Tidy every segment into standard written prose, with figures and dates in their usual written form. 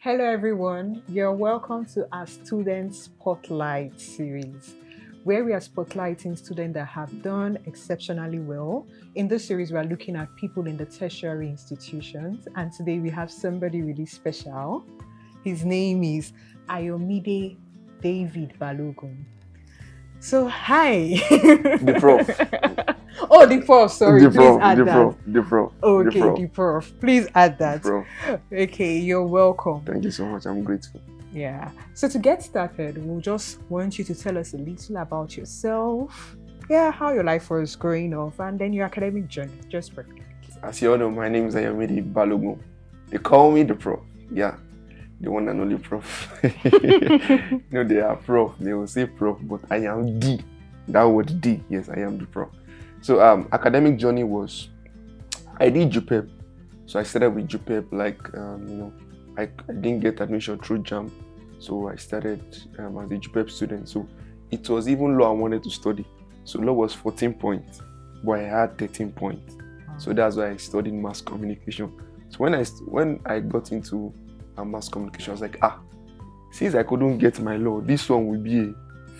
Hello, everyone. You're welcome to our Student Spotlight series, where we are spotlighting students that have done exceptionally well. In this series, we are looking at people in the tertiary institutions, and today we have somebody really special. His name is Ayomide David Balogun. So, hi. The prof. Oh, the prof. Sorry, The please prof. add The that. prof. The prof. Okay, The prof. the prof. Please add The that. prof. Okay, you're welcome. Thank you so much. I'm grateful. Yeah. So to get started, we'll just want you to tell us a little about yourself. Yeah, how your life was growing up, and then your academic journey. Just briefly. As you all know, my name is Ayomide Balogun. They call me the prof. Yeah, the one and only prof. They are prof. They will say prof, but I am D. That word D. Yes, I am the prof. So academic journey was, I did JUPEP. So I started with JUPEP, I didn't get admission through JAM. So I started as a JUPEP student. So it was even law I wanted to study. So law was 14 points, but I had 13 points. So that's why I studied mass communication. So when I got into mass communication, I was like, since I couldn't get my law, this one will be a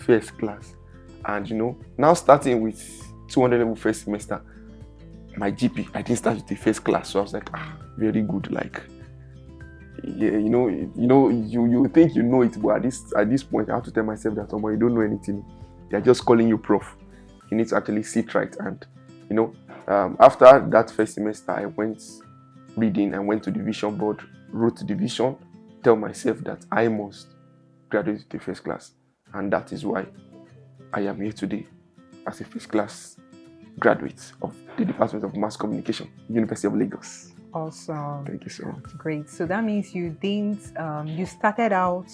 first class. And now starting with 200 level first semester, my GP, I didn't start with the first class. So I was like, very good. Like, yeah, you think you know it, but at this point, I have to tell myself that, you don't know anything. They're just calling you prof. You need to actually sit right. And after that first semester, I went reading. I went to the division board, wrote to division, tell myself that I must graduate with the first class, and that is why I am here today as a first class graduate of the Department of Mass Communication, University of Lagos. Awesome. Thank you so much. Great. So that means you didn't. You started out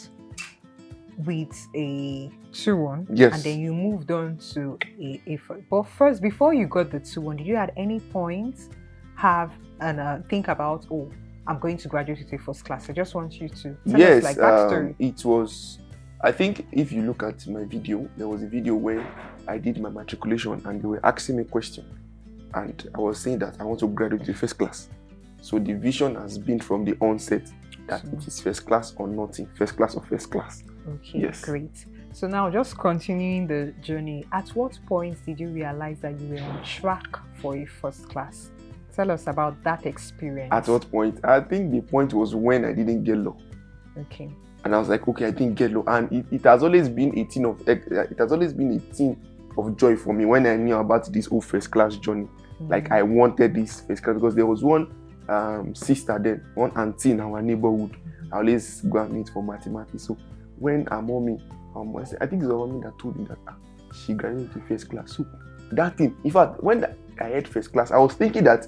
with a 2-1, Yes. and then you moved on to a. But first, before you got the 2-1, did you at any point have and think about, I'm going to graduate with a first class? I just want you to tell us like that story. It was. I think if you look at my video, there was a video where I did my matriculation and they were asking me a question, and I was saying that I want to graduate with first class. So the vision has been from the onset that it is first class or nothing, first class or first class. Okay, yes. Great. So now just continuing the journey, at what point did you realize that you were on track for a first class? Tell us about that experience. At what point? I think the point was when I didn't get law. Okay. And I was like, okay, I didn't get law. And it has always been a thing of joy for me when I knew about this whole first class journey. Like I wanted this first class because there was one sister then, one auntie in our neighborhood. I always go and meet for mathematics. So when her mommy, I think it's her mommy that told me that she graduated to first class. So that thing, in fact, when I had first class, I was thinking that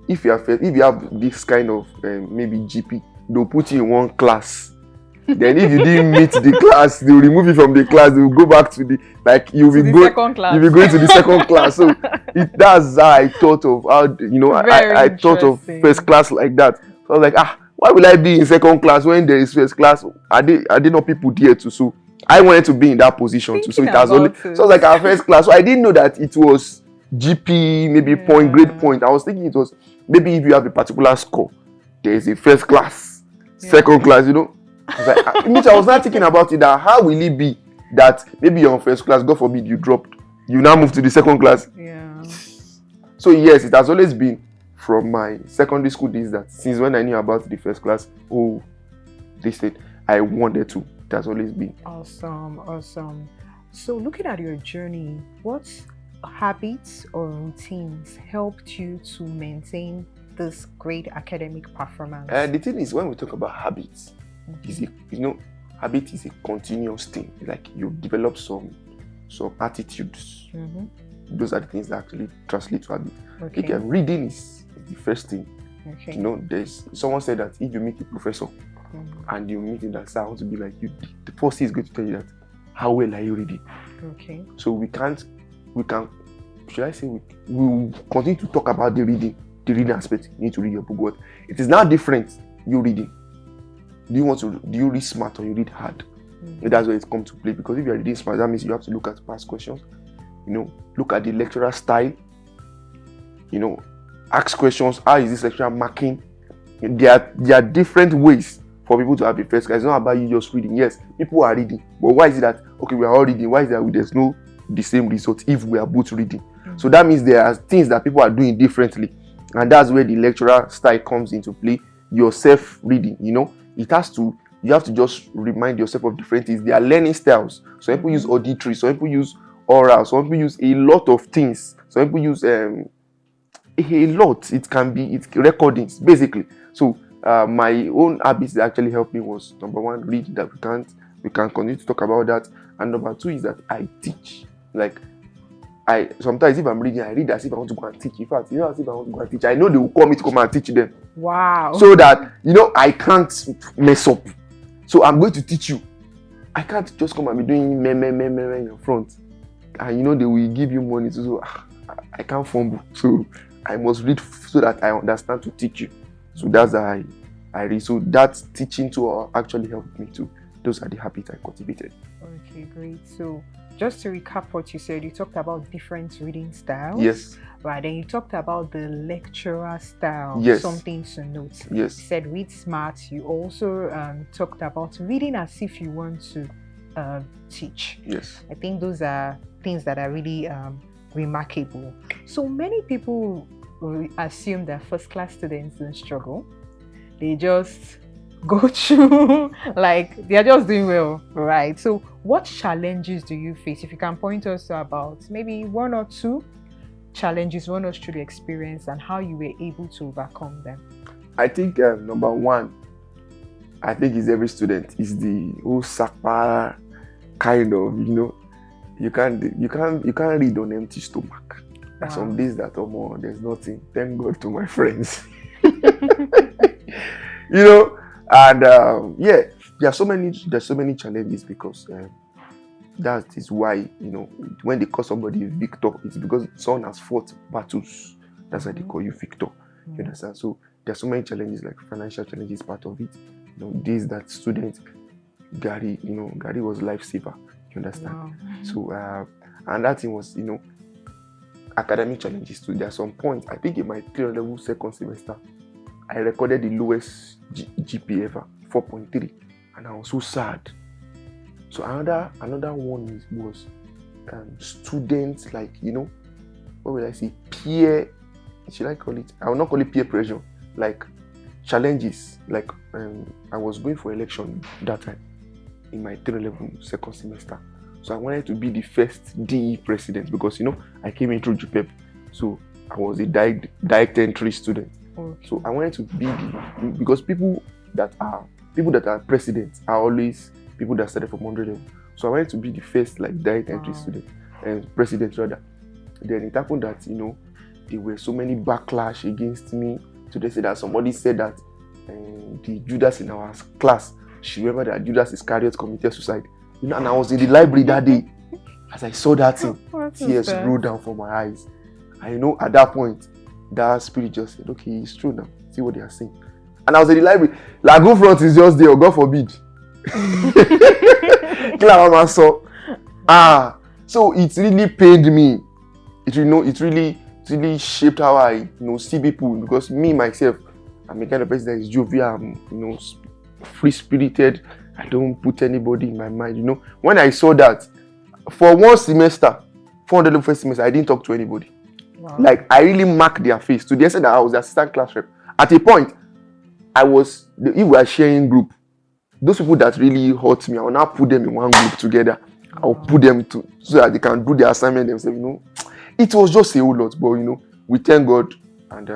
if you have this kind of maybe GP, they'll put you in one class. Then if you didn't meet the class, they'll remove you from the class. They'll go back to the you'll be going to the second class. So that's how I thought of I thought of first class like that. So I was like, why will I be in second class when there is first class? Are they not people there too? So I wanted to be in that position too. So it has only so I was like our first class. So I didn't know that it was GP, maybe grade point. I was thinking it was maybe if you have a particular score, there is a first class, second class, I was not thinking about it, that how will it be that maybe you're on first class, God forbid you dropped, you now move to the second class. Yeah. So yes, it has always been from my secondary school days that since when I knew about the first class, they said I wanted to. It has always been. Awesome. So looking at your journey, what habits or routines helped you to maintain this great academic performance? The thing is, when we talk about habits, habit is a continuous thing. Like you develop some attitudes. Those are the things that actually translate to habit. Okay, reading is the first thing. Okay. There's someone said that if you meet a professor and you meet him that say I want to be like you, the first thing is going to tell you that how well are you reading. Okay. So we will continue to talk about the reading aspect. You need to read your book, but it is now different. You reading. Do you read smart or you read hard? That's where it comes to play, because if you are reading smart, that means you have to look at past questions, look at the lecturer style, ask questions. How is this lecturer marking? There are different ways for for people to have a first class. It's not about you just reading. Yes, people are reading, but why is it that okay we are all reading? Why is that there's no the same result if we are both reading? So that means there are things that people are doing differently, and that's where the lecturer style comes into play. Yourself reading, it has to. You have to just remind yourself of different things. There are learning styles. Some people use auditory. Some people use oral. Some people use a lot of things. Some people use a lot. It can be recordings basically. So my own habits that actually helped me was number one, read that we can continue to talk about that, and number two is that I teach. Like I sometimes if I'm reading, I read as if I want to go and teach. In fact, as if I want to go and teach. I know they will call me to come and teach them. Wow. So that I can't mess up. So I'm going to teach you. I can't just come and be doing me in your front. And they will give you money to so I can't fumble. So I must read so that I understand to teach you. So that's how I read. So that teaching tool actually helped me too. Those are the habits I cultivated. Okay, great. So just to recap what you said, you talked about different reading styles. Yes. Right, then you talked about the lecturer style. Yes. Something to note. Yes. You said read smart. You also talked about reading as if you want to teach. Yes. I think those are things that are really remarkable. So many people assume that first class students don't struggle. They just go through like they are just doing well, right? So what challenges do you face? If you can point us to about maybe one or two challenges one us through the experience and how you were able to overcome them. I think number one, I think is every student is the whole sapa kind of you can't read on empty stomach. Wow. Some days that there's nothing. Thank God to my friends. And there's so many challenges because that is why when they call somebody victor, it's because someone has fought battles. That's why they call you victor. You understand? So there's so many challenges, like financial challenges, part of it. Days that students, Gary was lifesaver. You understand? Wow. So and that thing was academic challenges too. There are some points. I think in my 3 level second semester, I recorded the lowest GPA ever, 4.3, and I was so sad. So another one was students, like what will I say, peer, should I call it? I will not call it peer pressure, like challenges. Like I was going for election that time in my 3 level second semester. So I wanted to be the first DE president because I came in through JPEP. So I was a direct entry student. Okay. So I wanted to be because people that are presidents are always people that started from 100 level. So I wanted to be the first direct entry student and president rather. Then it happened that there were so many backlash against me. So they said that somebody said that the Judas in our class, she remembered that Judas Iscariot committed suicide. And I was in the library that day. As I saw that thing, tears rolled down from my eyes. And at that point, that spirit just said, okay, it's true now. See what they are saying. And I was in the library. Lagoon front is just there, God forbid. So it really pained me. It really shaped how I see people, because me myself, I'm a kind of person that is jovial, I'm free spirited. I don't put anybody in my mind. When I saw that for one semester, 400 level first semester, I didn't talk to anybody. Wow. Like I really marked their face to the extent that I was the assistant class rep. At a point, if we were sharing group, those people that really hurt me, I will now put them in one group together. I will put them so that they can do their assignment themselves. It was just a whole lot, but we thank God, and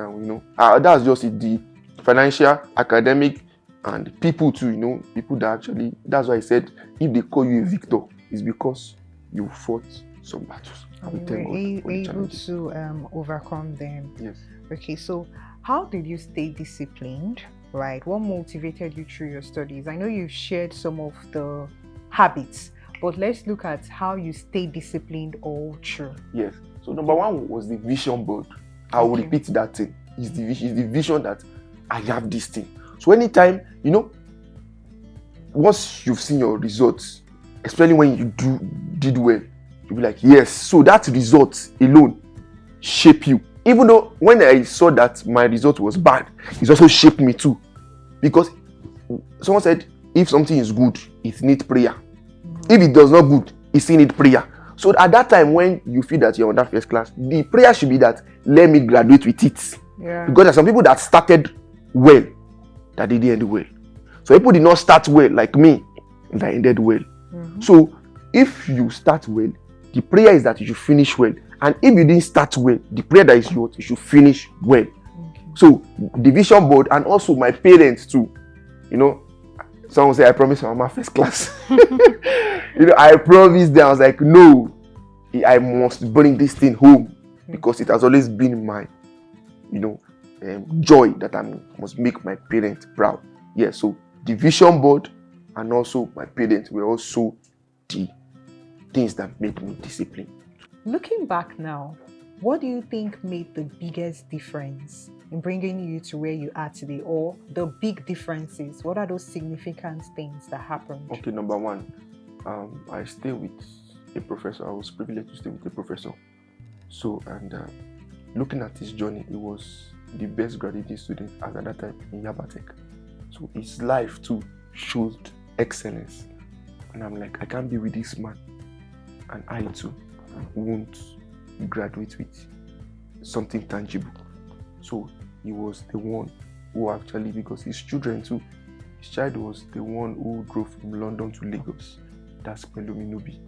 that's just it. The financial, academic, and people too. People that actually. That's why I said if they call you a victor, it's because you fought some battles. And we were able to overcome them. Yes. Okay, so how did you stay disciplined? Right. What motivated you through your studies? I know you've shared some of the habits, but let's look at how you stay disciplined all through. Yes. So number one was the vision board. I will repeat that thing. It's the vision that I have this thing. So anytime, once you've seen your results, especially when you did well, you'll be like, yes. So that result alone shape you. Even though when I saw that my result was bad, it also shaped me too. Because someone said, if something is good, it needs prayer. If it does not good, it still needs prayer. So at that time, when you feel that you're on that first class, the prayer should be that, let me graduate with it. Yeah. Because there are some people that started well, that didn't end well. So people did not start well, like me, that ended well. So if you start well, the prayer is that you should finish well. And if you didn't start well, the prayer that is yours, you should finish well. So the vision board, and also my parents too, someone say, I promise I'm my first class. I promised them. I was like, no, I must bring this thing home, because it has always been my, joy that I must make my parents proud. Yeah, so the vision board and also my parents were also the things that made me disciplined. Looking back now, what do you think made the biggest difference in bringing you to where you are today, or the big differences? What are those significant things that happened? Okay, number one, I stay with a professor. I was privileged to stay with a professor. So, and looking at his journey, he was the best graduating student at that time in Yabatek. So his life too showed excellence. And I'm like, I can't be with this man, and I too won't graduate with something tangible. So he was the one who actually, because his children too, his child was the one who drove from London to Lagos. That's Pelominobi.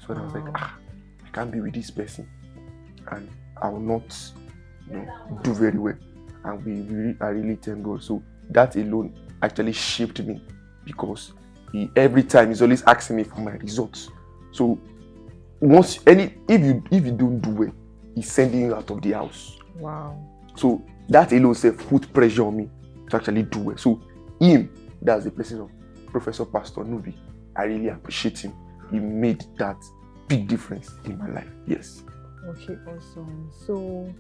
So I was like, I can't be with this person, and I will not, do very well. And I really thank God. So that alone actually shaped me, because every time he's always asking me for my results. So if you don't do well, he's sending you out of the house. Wow. So that alone put pressure on me to actually do well. So that's the person of Professor Pastor Nubi. I really appreciate him. He made that big difference in my life. Yes. Okay, awesome. So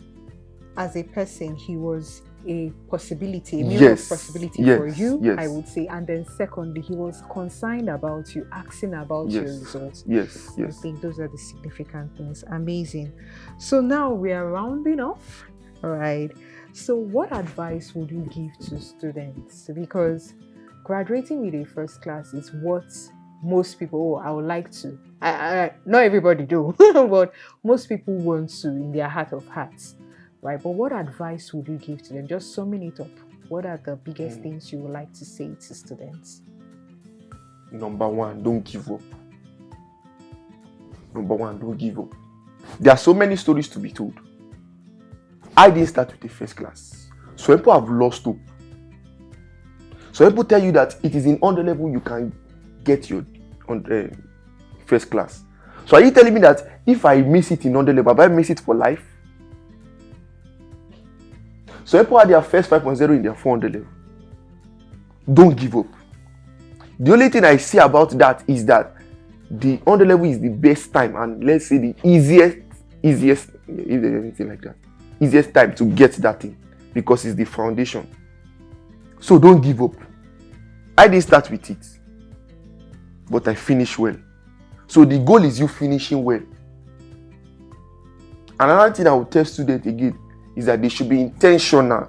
as a person, he was a possibility, a mirror of possibility for you, I would say. And then secondly, he was concerned about you, asking about your results. Yes. I think those are the significant things. Amazing. So now we are rounding off. All right. So what advice would you give to students? Because graduating with a first class is what most people, I would like to. Not everybody do, but most people want to in their heart of hearts. Right, but what advice would you give to them? Just summing it up. What are the biggest things you would like to say to students? Number one, don't give up. Don't give up. There are so many stories to be told. I didn't start with the first class. So people have lost hope. So people tell you that it is in under level you can get your first class. So are you telling me that if I miss it in under level, I miss it for life? So people had their first 5.0 in their 400 level. Don't give up. The only thing I see about that is that the 100 level is the best time, and let's say the easiest, if there's anything like that, easiest time to get that thing, because it's the foundation. So don't give up. I didn't start with it, but I finished well. So the goal is you finishing well. Another thing I will tell students again is that they should be intentional.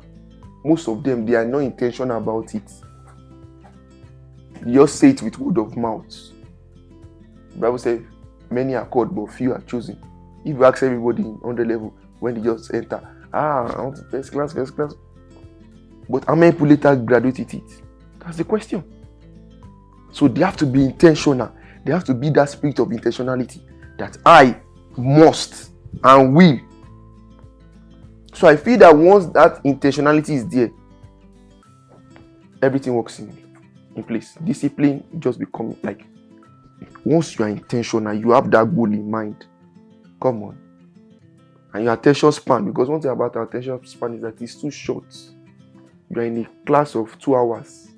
Most of them, they are not intentional about it. You just say it with word of mouth. The Bible says, many are called, but few are chosen. If you ask everybody on the level, when they just enter, I want first class. But how many people later graduate with it? That's the question. So they have to be intentional. There has to be that spirit of intentionality that I must and will. So I feel that once that intentionality is there, everything works in place. Discipline just becomes like, once you are intentional, you have that goal in mind. Come on. And your attention span, because one thing about our attention span is that it's too short. You are in a class of 2 hours.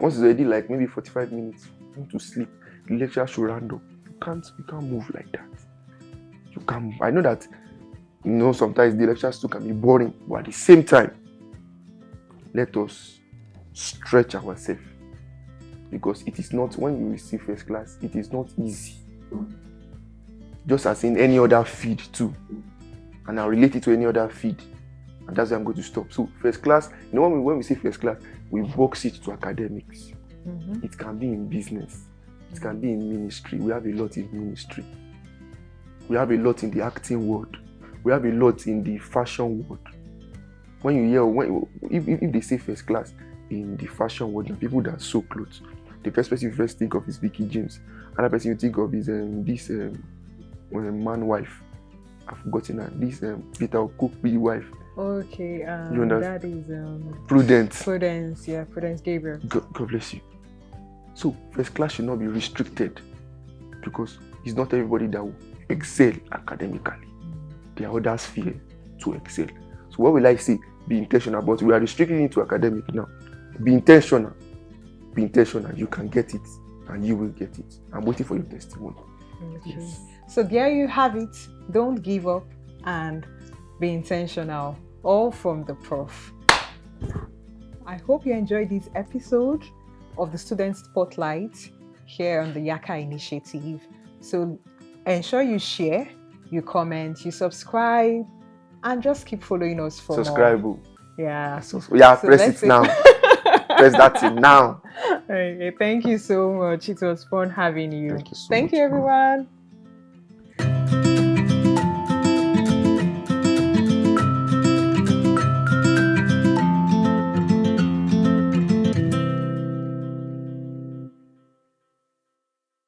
Once it's already like maybe 45 minutes, you want to sleep. The lecture should round up. You can't move like that. You can't. I know that, sometimes the lectures too can be boring, but at the same time, let us stretch ourselves. Because it is not, when you receive first class, it is not easy. Just as in any other field too. And I'll relate it to any other field. And that's where I'm going to stop. So first class, when we say first class, we box it to academics. It can be in business. It can be in ministry. We have a lot in ministry. We have a lot in the acting world. We have a lot in the fashion world. When you hear, if they say first class in the fashion world, the people that sew clothes, the first person you first think of is Vicky James. Another person you think of is this man wife. I've forgotten her. This Peter Okokpi wife. Okay, you understand? that is Prudence. Prudence, yeah, Prudence Gabriel. God bless you. So first class should not be restricted because it's not everybody that will excel academically. There are other spheres to excel. So what will I say? Be intentional, but we are restricting it to academic now. Be intentional. Be intentional. You can get it and you will get it. I'm waiting for your testimony. Okay. Yes. So there you have it. Don't give up and be intentional. All from the prof. I hope you enjoyed this episode of the Student Spotlight here on the Yaka Initiative. So ensure you share, you comment, you subscribe, and just keep following us for Subscribe. more. Yeah. Press it now. Press that thing now. Okay, thank you so much. It was fun having you. Thank you so much. Thank you, everyone.